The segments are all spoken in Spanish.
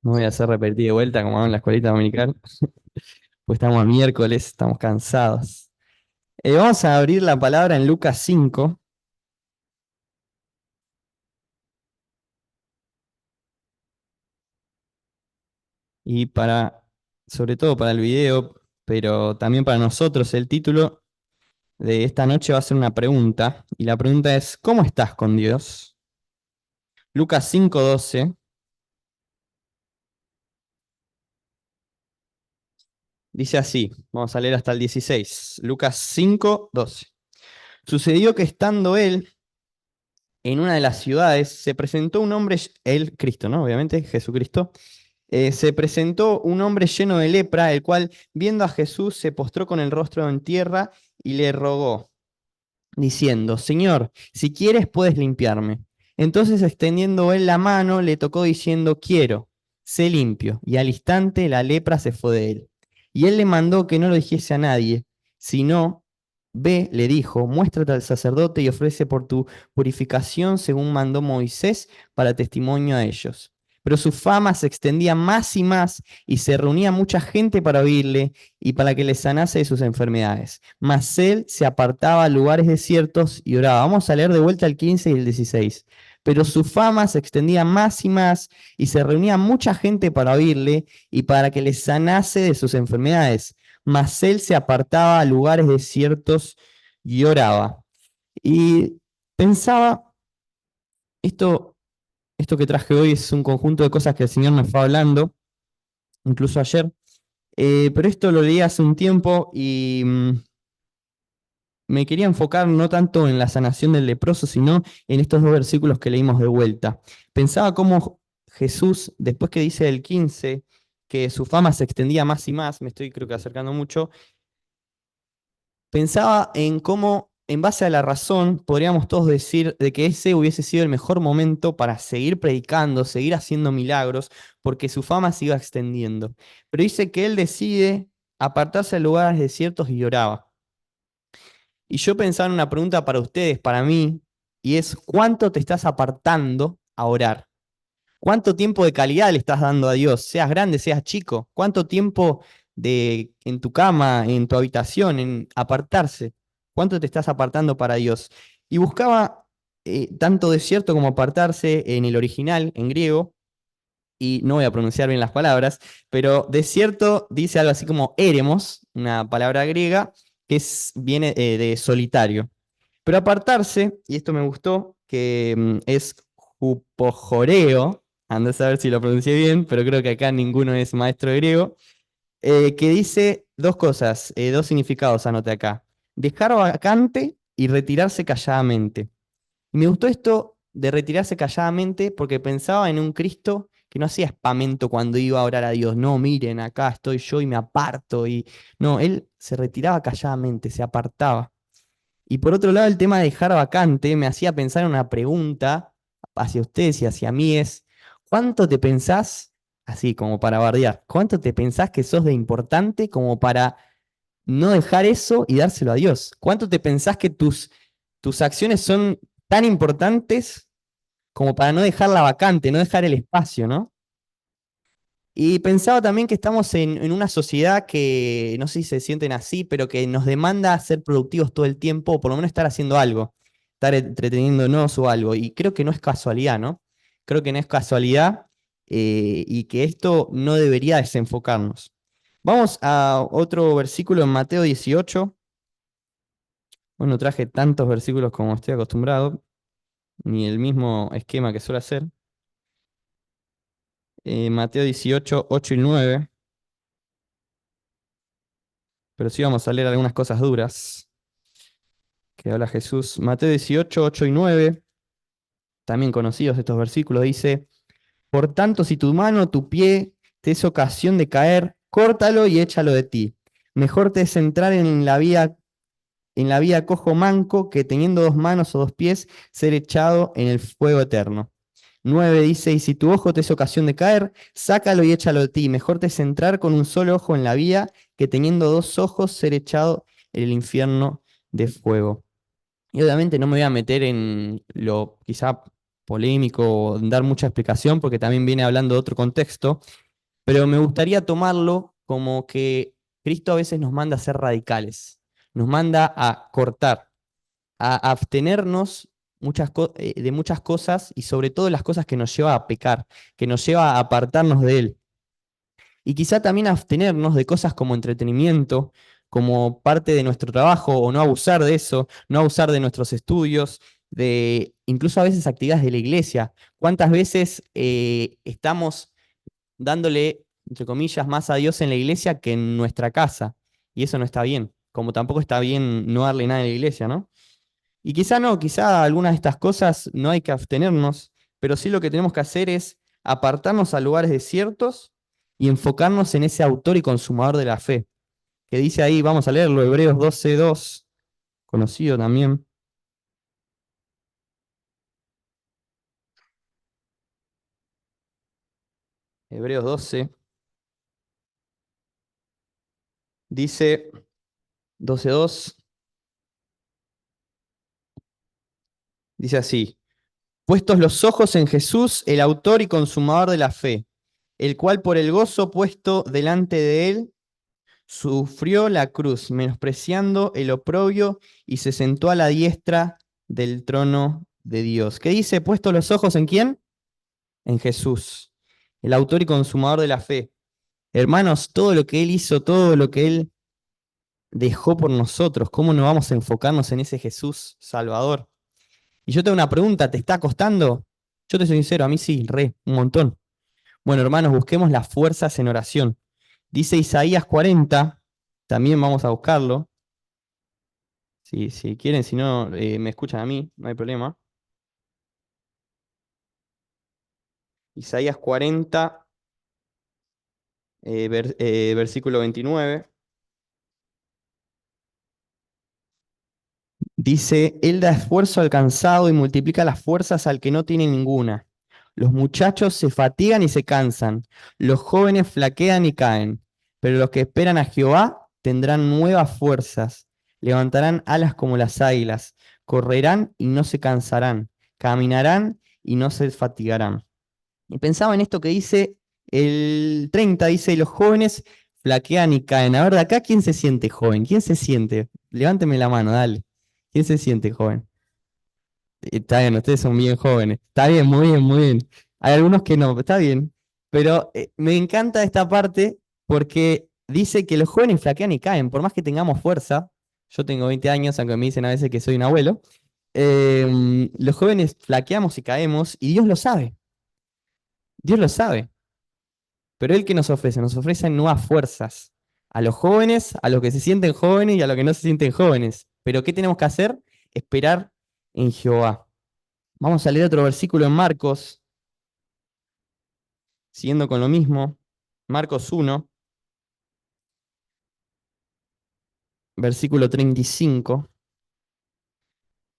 No voy a hacer repetir de vuelta como hago en la escuelita dominical, pues estamos a miércoles, estamos cansados. Vamos a abrir la palabra en Lucas 5 y sobre todo para el video, pero también para nosotros, el título de esta noche va a ser una pregunta y la pregunta es, ¿cómo estás con Dios? Lucas 5:12 dice así, vamos a leer hasta el 16. Lucas 5:12. Sucedió que estando él en una de las ciudades, se presentó un hombre, el Cristo, ¿no? Obviamente, Jesucristo. Se presentó un hombre lleno de lepra, el cual, viendo a Jesús, se postró con el rostro en tierra y le rogó, diciendo, Señor, si quieres puedes limpiarme. Entonces, extendiendo él la mano, le tocó diciendo, quiero, sé limpio. Y al instante la lepra se fue de él. Y él le mandó que no lo dijese a nadie, sino, ve, le dijo, muéstrate al sacerdote y ofrece por tu purificación según mandó Moisés para testimonio a ellos. Pero su fama se extendía más y más, y se reunía mucha gente para oírle y para que le sanase de sus enfermedades. Mas él se apartaba a lugares desiertos y oraba. Vamos a leer de vuelta el 15 y el 16. Pero su fama se extendía más y más, y se reunía mucha gente para oírle y para que le sanase de sus enfermedades. Mas él se apartaba a lugares desiertos y oraba. Y pensaba, esto, esto que traje hoy es un conjunto de cosas que el Señor me fue hablando, incluso ayer, pero esto lo leí hace un tiempo y me quería enfocar no tanto en la sanación del leproso, sino en estos dos versículos que leímos de vuelta. Pensaba cómo Jesús, después que dice el 15, que su fama se extendía más y más, me estoy creo que acercando mucho, pensaba en cómo, en base a la razón, podríamos todos decir de que ese hubiese sido el mejor momento para seguir predicando, seguir haciendo milagros, porque su fama se iba extendiendo. Pero dice que él decide apartarse a lugares desiertos y oraba. Y yo pensaba en una pregunta para ustedes, para mí, y es, ¿cuánto te estás apartando a orar? ¿Cuánto tiempo de calidad le estás dando a Dios? Seas grande, seas chico. ¿Cuánto tiempo en tu cama, en tu habitación, en apartarse? ¿Cuánto te estás apartando para Dios? Y buscaba tanto desierto como apartarse en el original, en griego, y no voy a pronunciar bien las palabras, pero desierto dice algo así como éremos, una palabra griega que viene de solitario. Pero apartarse, y esto me gustó, que es jupojoreo, anda a saber si lo pronuncié bien, pero creo que acá ninguno es maestro de griego, que dice dos cosas, dos significados, anote acá. Dejar vacante y retirarse calladamente. Y me gustó esto de retirarse calladamente porque pensaba en un Cristo que no hacía espamento cuando iba a orar a Dios. No, miren, acá estoy yo y me aparto. No, él se retiraba calladamente, se apartaba. Y por otro lado, el tema de dejar vacante me hacía pensar en una pregunta hacia ustedes y hacia mí es, ¿cuánto te pensás, así como para bardear, cuánto te pensás que sos de importante como para no dejar eso y dárselo a Dios? ¿Cuánto te pensás que tus acciones son tan importantes como para no dejarla vacante, no dejar el espacio, ¿no? Y pensaba también que estamos en una sociedad que, no sé si se sienten así, pero que nos demanda ser productivos todo el tiempo, o por lo menos estar haciendo algo, estar entreteniéndonos o algo. Y creo que no es casualidad, ¿no? Creo que no es casualidad y que esto no debería desenfocarnos. Vamos a otro versículo en Mateo 18. Bueno, traje tantos versículos como estoy acostumbrado, ni el mismo esquema que suele hacer. Mateo 18, 8 y 9. Pero sí vamos a leer algunas cosas duras que habla Jesús. Mateo 18, 8 y 9, también conocidos estos versículos, dice, por tanto, si tu mano o tu pie te es ocasión de caer, córtalo y échalo de ti. Mejor te es entrar en la vía cojo manco que teniendo dos manos o dos pies ser echado en el fuego eterno. 9 dice, y si tu ojo te es ocasión de caer, sácalo y échalo de ti. Mejor te es entrar con un solo ojo en la vía que teniendo dos ojos ser echado en el infierno de fuego. Y obviamente no me voy a meter en lo quizá polémico o dar mucha explicación porque también viene hablando de otro contexto, pero me gustaría tomarlo como que Cristo a veces nos manda a ser radicales, nos manda a cortar, a abstenernos de muchas cosas y sobre todo las cosas que nos lleva a pecar, que nos lleva a apartarnos de Él. Y quizá también abstenernos de cosas como entretenimiento, como parte de nuestro trabajo, o no abusar de eso, no abusar de nuestros estudios, de incluso a veces actividades de la iglesia. ¿Cuántas veces estamos dándole, entre comillas, más a Dios en la iglesia que en nuestra casa? Y eso no está bien, como tampoco está bien no darle nada en la iglesia, ¿no? Y quizá no, quizá algunas de estas cosas no hay que abstenernos, pero sí lo que tenemos que hacer es apartarnos a lugares desiertos y enfocarnos en ese autor y consumador de la fe, que dice ahí, vamos a leerlo, Hebreos 12:2, conocido también. Hebreos 12, dice 12:2, dice así, puestos los ojos en Jesús, el autor y consumador de la fe, el cual por el gozo puesto delante de él, sufrió la cruz, menospreciando el oprobio, y se sentó a la diestra del trono de Dios. ¿Qué dice? Puesto los ojos en quién? En Jesús, el autor y consumador de la fe. Hermanos, todo lo que Él hizo, todo lo que Él dejó por nosotros, ¿cómo no vamos a enfocarnos en ese Jesús Salvador? Y yo tengo una pregunta, ¿te está costando? Yo te soy sincero, a mí sí, un montón. Bueno, hermanos, busquemos las fuerzas en oración. Dice Isaías 40, también vamos a buscarlo. Si quieren, si no, me escuchan a mí, no hay problema. Isaías 40, versículo 29. Dice, Él da esfuerzo al cansado y multiplica las fuerzas al que no tiene ninguna. Los muchachos se fatigan y se cansan, los jóvenes flaquean y caen, pero los que esperan a Jehová tendrán nuevas fuerzas, levantarán alas como las águilas, correrán y no se cansarán, caminarán y no se fatigarán. Y pensaba en esto que dice el 30, dice, los jóvenes flaquean y caen. A ver, de acá, ¿quién se siente joven? ¿Quién se siente? Levánteme la mano, dale. ¿Quién se siente joven? Está bien, ustedes son bien jóvenes. Está bien, muy bien, muy bien. Hay algunos que no, está bien. Pero me encanta esta parte porque dice que los jóvenes flaquean y caen. Por más que tengamos fuerza, yo tengo 20 años, aunque me dicen a veces que soy un abuelo, los jóvenes flaqueamos y caemos y Dios lo sabe. Dios lo sabe. Pero Él que nos ofrece nuevas fuerzas. A los jóvenes, a los que se sienten jóvenes y a los que no se sienten jóvenes. Pero ¿qué tenemos que hacer? Esperar en Jehová. Vamos a leer otro versículo en Marcos, siguiendo con lo mismo. Marcos 1, versículo 35.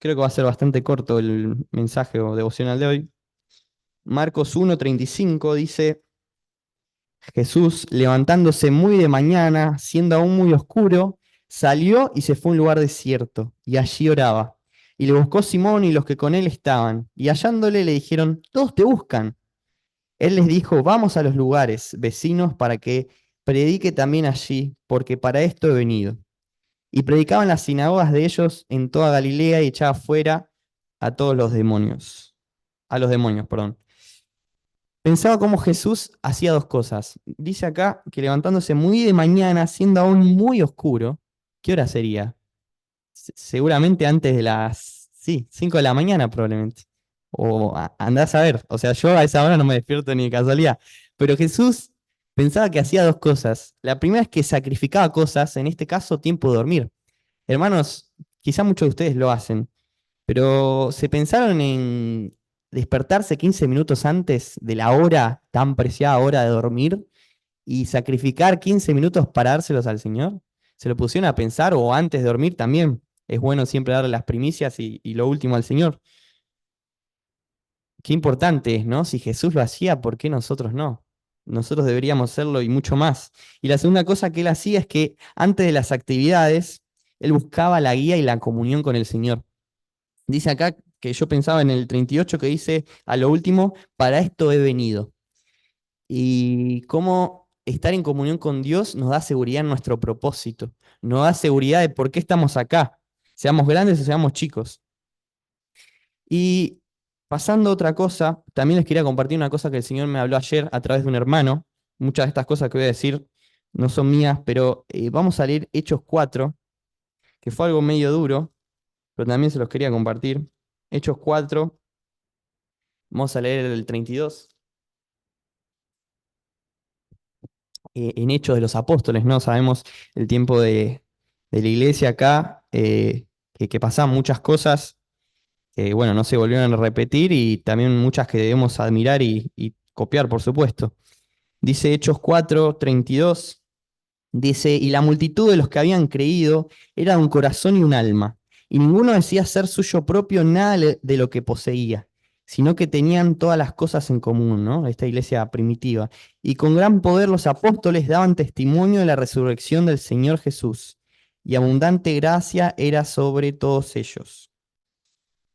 Creo que va a ser bastante corto el mensaje o devocional de hoy. Marcos 1:35 dice, Jesús, levantándose muy de mañana, siendo aún muy oscuro, salió y se fue a un lugar desierto, y allí oraba. Y le buscó Simón y los que con él estaban, y hallándole le dijeron, todos te buscan. Él les dijo, vamos a los lugares vecinos para que predique también allí, porque para esto he venido. Y predicaba en las sinagogas de ellos en toda Galilea y echaba fuera a todos los demonios, a los demonios, perdón. Pensaba cómo Jesús hacía dos cosas. Dice acá que levantándose muy de mañana, siendo aún muy oscuro, ¿qué hora sería? Seguramente antes de las, sí, 5 de la mañana probablemente. O andás a ver, o sea, yo a esa hora no me despierto ni de casualidad. Pero Jesús pensaba que hacía dos cosas. La primera es que sacrificaba cosas, en este caso tiempo de dormir. Hermanos, quizá muchos de ustedes lo hacen, pero ¿se pensaron en despertarse 15 minutos antes de la hora, tan preciada hora de dormir, y sacrificar 15 minutos para dárselos al Señor? ¿Se lo pusieron a pensar o antes de dormir también? Es bueno siempre darle las primicias y lo último al Señor. Qué importante es, ¿no? Si Jesús lo hacía, ¿por qué nosotros no? Nosotros deberíamos hacerlo y mucho más. Y la segunda cosa que él hacía es que antes de las actividades, él buscaba la guía y la comunión con el Señor. Dice acá que yo pensaba en el 38 que dice, a lo último, para esto he venido. Y cómo estar en comunión con Dios nos da seguridad en nuestro propósito, nos da seguridad de por qué estamos acá, seamos grandes o seamos chicos. Y pasando a otra cosa, también les quería compartir una cosa que el Señor me habló ayer a través de un hermano. Muchas de estas cosas que voy a decir no son mías, pero vamos a leer Hechos 4, que fue algo medio duro, pero también se los quería compartir. Hechos 4, vamos a leer el 32. En Hechos de los Apóstoles, ¿no? Sabemos el tiempo de la iglesia acá, que pasaban muchas cosas que, bueno, no se volvieron a repetir y también muchas que debemos admirar y copiar, por supuesto. Dice Hechos 4:32, dice, y la multitud de los que habían creído era un corazón y un alma, y ninguno decía ser suyo propio nada de lo que poseía, sino que tenían todas las cosas en común, ¿no? Esta iglesia primitiva. Y con gran poder los apóstoles daban testimonio de la resurrección del Señor Jesús, y abundante gracia era sobre todos ellos.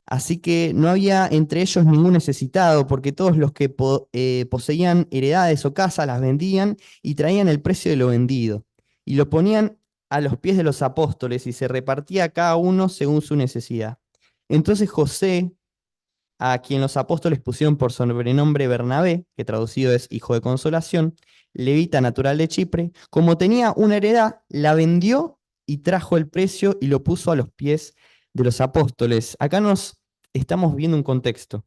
Así que no había entre ellos ningún necesitado, porque todos los que poseían heredades o casas las vendían y traían el precio de lo vendido, y lo ponían a los pies de los apóstoles, y se repartía a cada uno según su necesidad. Entonces José, a quien los apóstoles pusieron por sobrenombre Bernabé, que traducido es hijo de consolación, levita natural de Chipre, como tenía una heredad, la vendió y trajo el precio y lo puso a los pies de los apóstoles. Acá nos estamos viendo un contexto.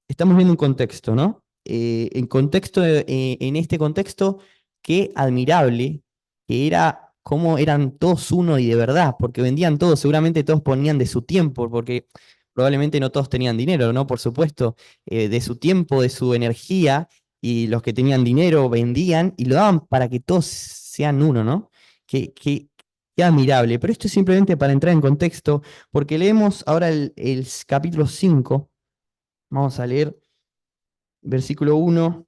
Estamos viendo un contexto, ¿no? En este contexto, qué admirable que era cómo eran todos uno y de verdad, porque vendían todo, seguramente todos ponían de su tiempo, porque probablemente no todos tenían dinero, ¿no? Por supuesto, de su tiempo, de su energía, y los que tenían dinero vendían y lo daban para que todos sean uno, ¿no? Qué admirable. Pero esto es simplemente para entrar en contexto, porque leemos ahora el capítulo 5. Vamos a leer versículo 1.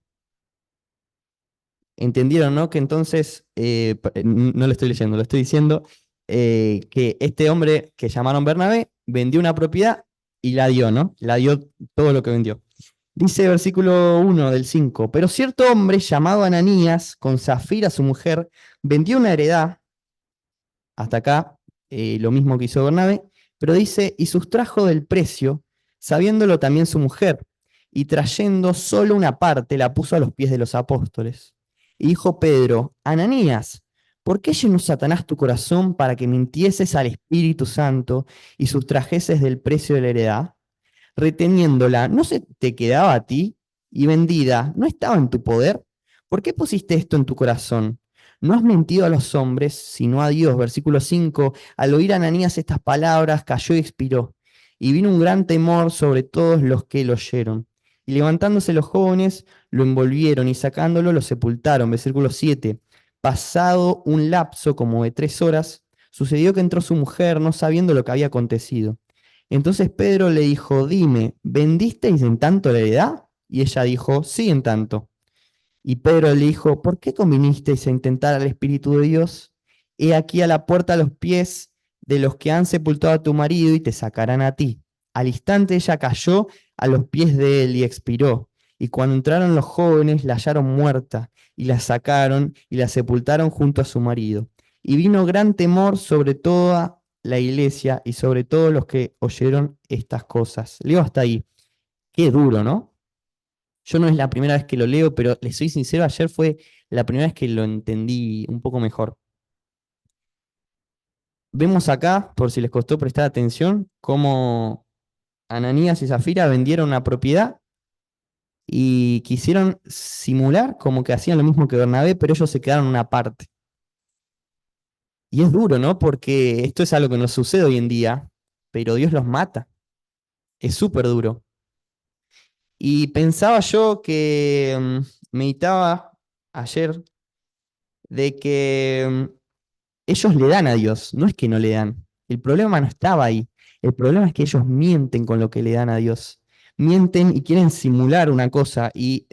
¿Entendieron, no? Que entonces, no lo estoy leyendo, lo estoy diciendo, que este hombre que llamaron Bernabé vendió una propiedad y la dio, ¿no? La dio todo lo que vendió. Dice versículo 1 del 5, pero cierto hombre llamado Ananías, con Zafira su mujer, vendió una heredad, hasta acá, lo mismo que hizo Bernabé, pero dice, y sustrajo del precio, sabiéndolo también su mujer, y trayendo solo una parte, la puso a los pies de los apóstoles. Y dijo Pedro, Ananías, ¿por qué llenó Satanás tu corazón para que mintieses al Espíritu Santo y sustrajeses del precio de la heredad? Reteniéndola, ¿no se te quedaba a ti? Y vendida, ¿no estaba en tu poder? ¿Por qué pusiste esto en tu corazón? No has mentido a los hombres, sino a Dios. Versículo 5. Al oír a Ananías estas palabras, cayó y expiró. Y vino un gran temor sobre todos los que lo oyeron. Y levantándose los jóvenes, lo envolvieron y sacándolo lo sepultaron. Versículo 7. Pasado un lapso como de 3 horas, sucedió que entró su mujer, no sabiendo lo que había acontecido. Entonces Pedro le dijo, dime, ¿vendisteis en tanto la heredad? Y ella dijo, sí, en tanto. Y Pedro le dijo, ¿por qué convinisteis a intentar al Espíritu de Dios? He aquí a la puerta a los pies de los que han sepultado a tu marido y te sacarán a ti. Al instante ella cayó a los pies de él y expiró. Y cuando entraron los jóvenes la hallaron muerta y la sacaron y la sepultaron junto a su marido. Y vino gran temor sobre toda la iglesia y sobre todos los que oyeron estas cosas. Leo hasta ahí. Qué duro, ¿no? Yo no es la primera vez que lo leo, pero les soy sincero, ayer fue la primera vez que lo entendí un poco mejor. Vemos acá, por si les costó prestar atención, cómo Ananías y Zafira vendieron una propiedad y quisieron simular como que hacían lo mismo que Bernabé, pero ellos se quedaron una parte. Y es duro, ¿no? Porque esto es algo que nos sucede hoy en día, pero Dios los mata. Es súper duro. Y pensaba yo que meditaba ayer de que ellos le dan a Dios, no es que no le dan. El problema no estaba ahí. El problema es que ellos mienten con lo que le dan a Dios. Mienten y quieren simular una cosa. Y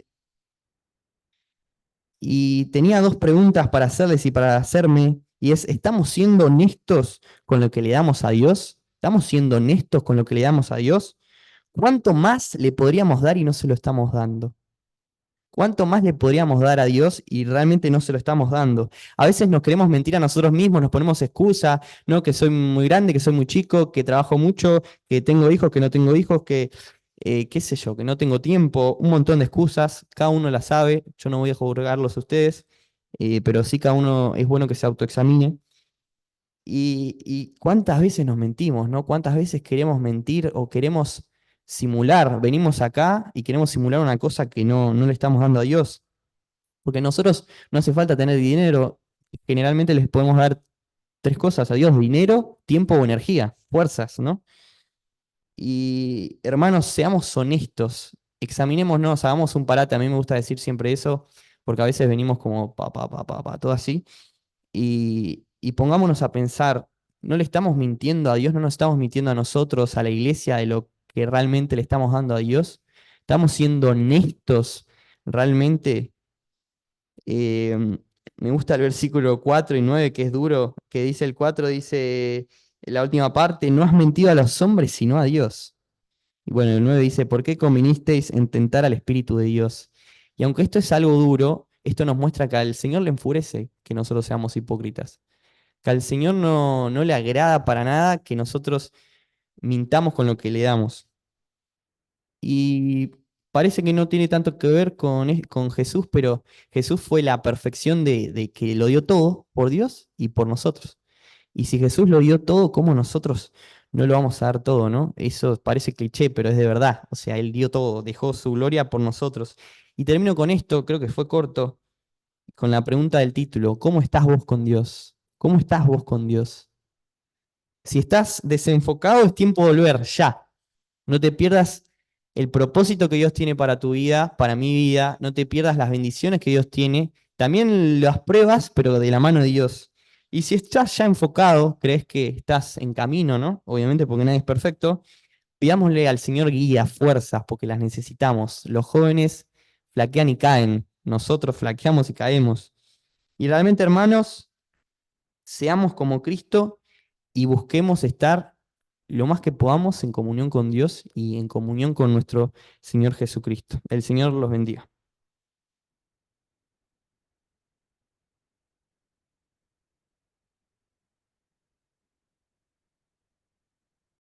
tenía dos preguntas para hacerles y para hacerme. Y es, ¿estamos siendo honestos con lo que le damos a Dios? ¿Estamos siendo honestos con lo que le damos a Dios? ¿Cuánto más le podríamos dar y no se lo estamos dando? ¿Cuánto más le podríamos dar a Dios y realmente no se lo estamos dando? A veces nos queremos mentir a nosotros mismos, nos ponemos excusa, ¿no? Que soy muy grande, que soy muy chico, que trabajo mucho, que tengo hijos, que no tengo hijos, que qué sé yo, que no tengo tiempo, un montón de excusas, cada uno las sabe, yo no voy a juzgarlos a ustedes, pero sí cada uno es bueno que se autoexamine. Y cuántas veces nos mentimos, ¿no? ¿Cuántas veces queremos mentir o queremos simular? Venimos acá y queremos simular una cosa que no le estamos dando a Dios. Porque nosotros no hace falta tener dinero. Generalmente les podemos dar tres cosas a Dios: dinero, tiempo o energía, fuerzas, ¿no? Y hermanos, seamos honestos, examinémonos, hagamos un parate. A mí me gusta decir siempre eso, porque a veces venimos como todo así y pongámonos a pensar, no le estamos mintiendo a Dios, no nos estamos mintiendo a nosotros, a la iglesia, de lo que realmente le estamos dando a Dios. Estamos siendo honestos realmente. Eh, Me gusta el versículo 4 y 9 que es duro, que dice el 4 dice la última parte: no has mentido a los hombres, sino a Dios. Y bueno, el 9 dice: ¿por qué convinisteis en tentar al Espíritu de Dios? Y aunque esto es algo duro, esto nos muestra que al Señor le enfurece que nosotros seamos hipócritas, que al Señor no le agrada para nada que nosotros mintamos con lo que le damos. Y parece que no tiene tanto que ver con Jesús, pero Jesús fue la perfección de que lo dio todo por Dios y por nosotros. Y si Jesús lo dio todo, ¿cómo nosotros no lo vamos a dar todo, no? Eso parece cliché, pero es de verdad. O sea, Él dio todo, dejó su gloria por nosotros. Y termino con esto, creo que fue corto, con la pregunta del título: ¿cómo estás vos con Dios? ¿Cómo estás vos con Dios? Si estás desenfocado, es tiempo de volver, ya. No te pierdas el propósito que Dios tiene para tu vida, para mi vida. No te pierdas las bendiciones que Dios tiene. También las pruebas, pero de la mano de Dios. Y si estás ya enfocado, crees que estás en camino, ¿no? Obviamente, porque nadie es perfecto. Pidámosle al Señor guía, fuerzas, porque las necesitamos. Los jóvenes flaquean y caen. Nosotros flaqueamos y caemos. Y realmente, hermanos, seamos como Cristo y busquemos estar lo más que podamos en comunión con Dios y en comunión con nuestro Señor Jesucristo. El Señor los bendiga.